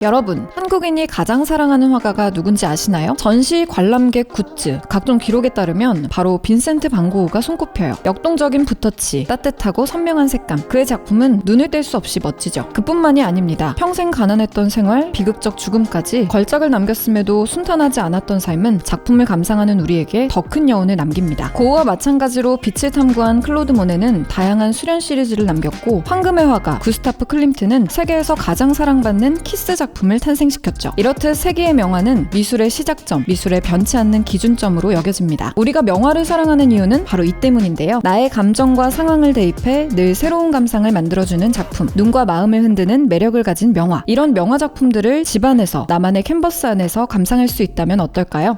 여러분, 한국인이 가장 사랑하는 화가가 누군지 아시나요? 전시, 관람객, 굿즈, 각종 기록에 따르면 바로 빈센트 반 고흐가 손꼽혀요. 역동적인 붓터치, 따뜻하고 선명한 색감, 그의 작품은 눈을 뗄 수 없이 멋지죠. 그뿐만이 아닙니다. 평생 가난했던 생활, 비극적 죽음까지 걸작을 남겼음에도 순탄하지 않았던 삶은 작품을 감상하는 우리에게 더 큰 여운을 남깁니다. 고흐와 마찬가지로 빛을 탐구한 클로드 모네는 다양한 수련 시리즈를 남겼고, 황금의 화가 구스타프 클림트는 세계에서 가장 사랑받는 키스 작품을 탄생시켰죠. 이렇듯 세계의 명화는 미술의 시작점, 미술의 변치 않는 기준점으로 여겨집니다. 우리가 명화를 사랑하는 이유는 바로 이 때문인데요. 나의 감정과 상황을 대입해 늘 새로운 감상을 만들어주는 작품, 눈과 마음을 흔드는 매력을 가진 명화. 이런 명화 작품들을 집안에서, 나만의 캔버스 안에서 감상할 수 있다면 어떨까요?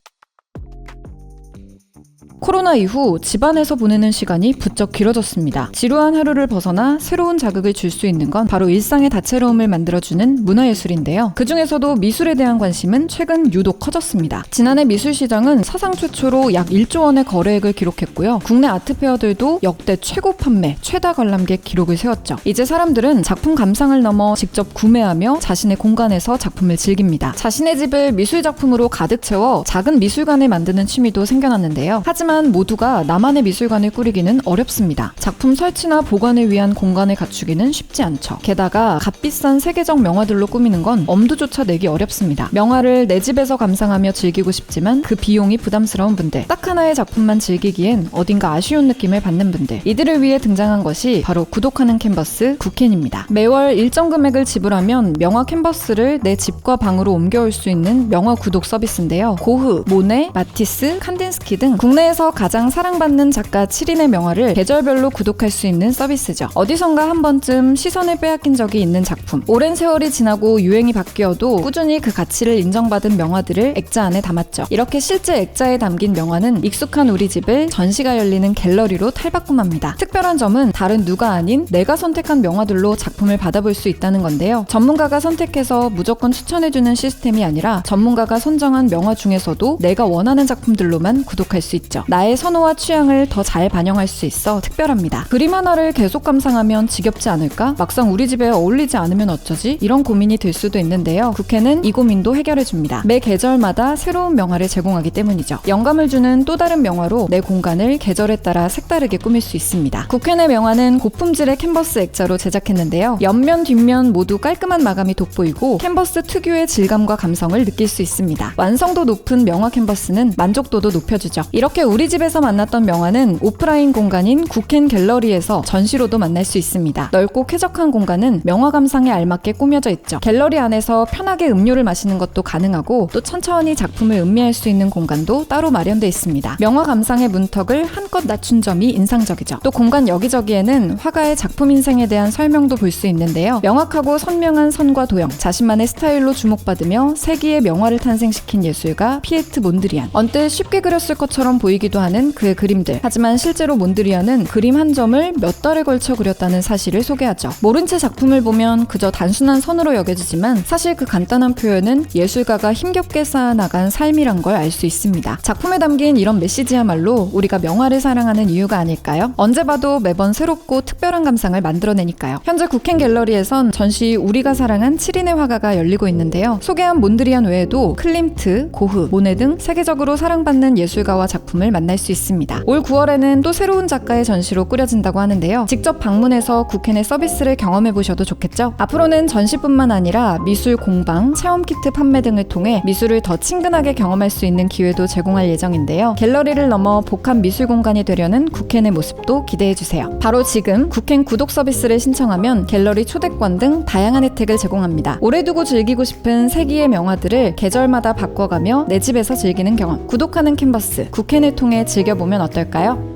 코로나 이후 집안에서 보내는 시간이 부쩍 길어졌습니다. 지루한 하루를 벗어나 새로운 자극을 줄 수 있는 건 바로 일상의 다채로움을 만들어주는 문화예술인데요. 그 중에서도 미술에 대한 관심은 최근 유독 커졌습니다. 지난해 미술시장은 사상 최초로 약 1조 원의 거래액을 기록했고요. 국내 아트페어들도 역대 최고 판매, 최다 관람객 기록을 세웠죠. 이제 사람들은 작품 감상을 넘어 직접 구매하며 자신의 공간에서 작품을 즐깁니다. 자신의 집을 미술작품으로 가득 채워 작은 미술관을 만드는 취미도 생겨났는데요. 하지만 모두가 나만의 미술관을 꾸리기는 어렵습니다. 작품 설치나 보관을 위한 공간을 갖추기는 쉽지 않죠. 게다가 값비싼 세계적 명화들로 꾸미는 건 엄두조차 내기 어렵습니다. 명화를 내 집에서 감상하며 즐기고 싶지만 그 비용이 부담스러운 분들, 딱 하나의 작품만 즐기기엔 어딘가 아쉬운 느낌을 받는 분들, 이들을 위해 등장한 것이 바로 구독하는 캔버스 구캔입니다. 매월 일정 금액을 지불하면 명화 캔버스를 내 집과 방으로 옮겨올 수 있는 명화 구독 서비스인데요. 고흐, 모네, 마티스, 칸딘스키 등 국내에서 가장 사랑받는 작가 7인의 명화를 계절별로 구독할 수 있는 서비스죠. 어디선가 한 번쯤 시선을 빼앗긴 적이 있는 작품, 오랜 세월이 지나고 유행이 바뀌어도 꾸준히 그 가치를 인정받은 명화들을 액자 안에 담았죠. 이렇게 실제 액자에 담긴 명화는 익숙한 우리 집을 전시가 열리는 갤러리로 탈바꿈합니다. 특별한 점은 다른 누가 아닌 내가 선택한 명화들로 작품을 받아볼 수 있다는 건데요. 전문가가 선택해서 무조건 추천해주는 시스템이 아니라 전문가가 선정한 명화 중에서도 내가 원하는 작품들로만 구독할 수 있죠. 나의 선호와 취향을 더 잘 반영할 수 있어 특별합니다. 그림 하나를 계속 감상하면 지겹지 않을까? 막상 우리 집에 어울리지 않으면 어쩌지? 이런 고민이 들 수도 있는데요. 국회는 이 고민도 해결해줍니다. 매 계절마다 새로운 명화를 제공하기 때문이죠. 영감을 주는 또 다른 명화로 내 공간을 계절에 따라 색다르게 꾸밀 수 있습니다. 국회의 명화는 고품질의 캔버스 액자로 제작했는데요. 옆면, 뒷면 모두 깔끔한 마감이 돋보이고 캔버스 특유의 질감과 감성을 느낄 수 있습니다. 완성도 높은 명화 캔버스는 만족도도 높여주죠. 이렇게 우리 집에서 만났던 명화는 오프라인 공간인 국캔 갤러리에서 전시로도 만날 수 있습니다. 넓고 쾌적한 공간은 명화 감상에 알맞게 꾸며져 있죠. 갤러리 안에서 편하게 음료를 마시는 것도 가능하고 또 천천히 작품을 음미할 수 있는 공간도 따로 마련되어 있습니다. 명화 감상의 문턱을 한껏 낮춘 점이 인상적이죠. 또 공간 여기저기에는 화가의 작품 인생에 대한 설명도 볼 수 있는데요. 명확하고 선명한 선과 도형, 자신만의 스타일로 주목받으며 세기의 명화를 탄생시킨 예술가 피에트 몬드리안. 언뜻 쉽게 그렸을 것처럼 보이기도 하는 그의 그림들. 하지만 실제로 몬드리안은 그림 한 점을 몇 달에 걸쳐 그렸다는 사실을 소개하죠. 모른 채 작품을 보면 그저 단순한 선으로 여겨지지만 사실 그 간단한 표현은 예술가가 힘겹게 쌓아나간 삶이란 걸 알 수 있습니다. 작품에 담긴 이런 메시지야말로 우리가 명화를 사랑하는 이유가 아닐까요? 언제 봐도 매번 새롭고 특별한 감상을 만들어내니까요. 현재 국캔 갤러리에선 전시 우리가 사랑한 7인의 화가가 열리고 있는데요. 소개한 몬드리안 외에도 클림트, 고흐, 모네 등 세계적으로 사랑받는 예술가와 작품을 만날 수 있습니다. 올 9월에는 또 새로운 작가의 전시로 꾸려진다고 하는데요. 직접 방문해서 국캔의 서비스를 경험해보셔도 좋겠죠? 앞으로는 전시뿐만 아니라 미술 공방, 체험 키트 판매 등을 통해 미술을 더 친근하게 경험할 수 있는 기회도 제공할 예정인데요. 갤러리를 넘어 복합 미술 공간이 되려는 국캔의 모습도 기대해주세요. 바로 지금 국캔 구독 서비스를 신청하면 갤러리 초대권 등 다양한 혜택을 제공합니다. 오래 두고 즐기고 싶은 세기의 명화들을 계절마다 바꿔가며 내 집에서 즐기는 경험, 구독하는 캔버스, 국캔을 통해 즐겨보면 어떨까요?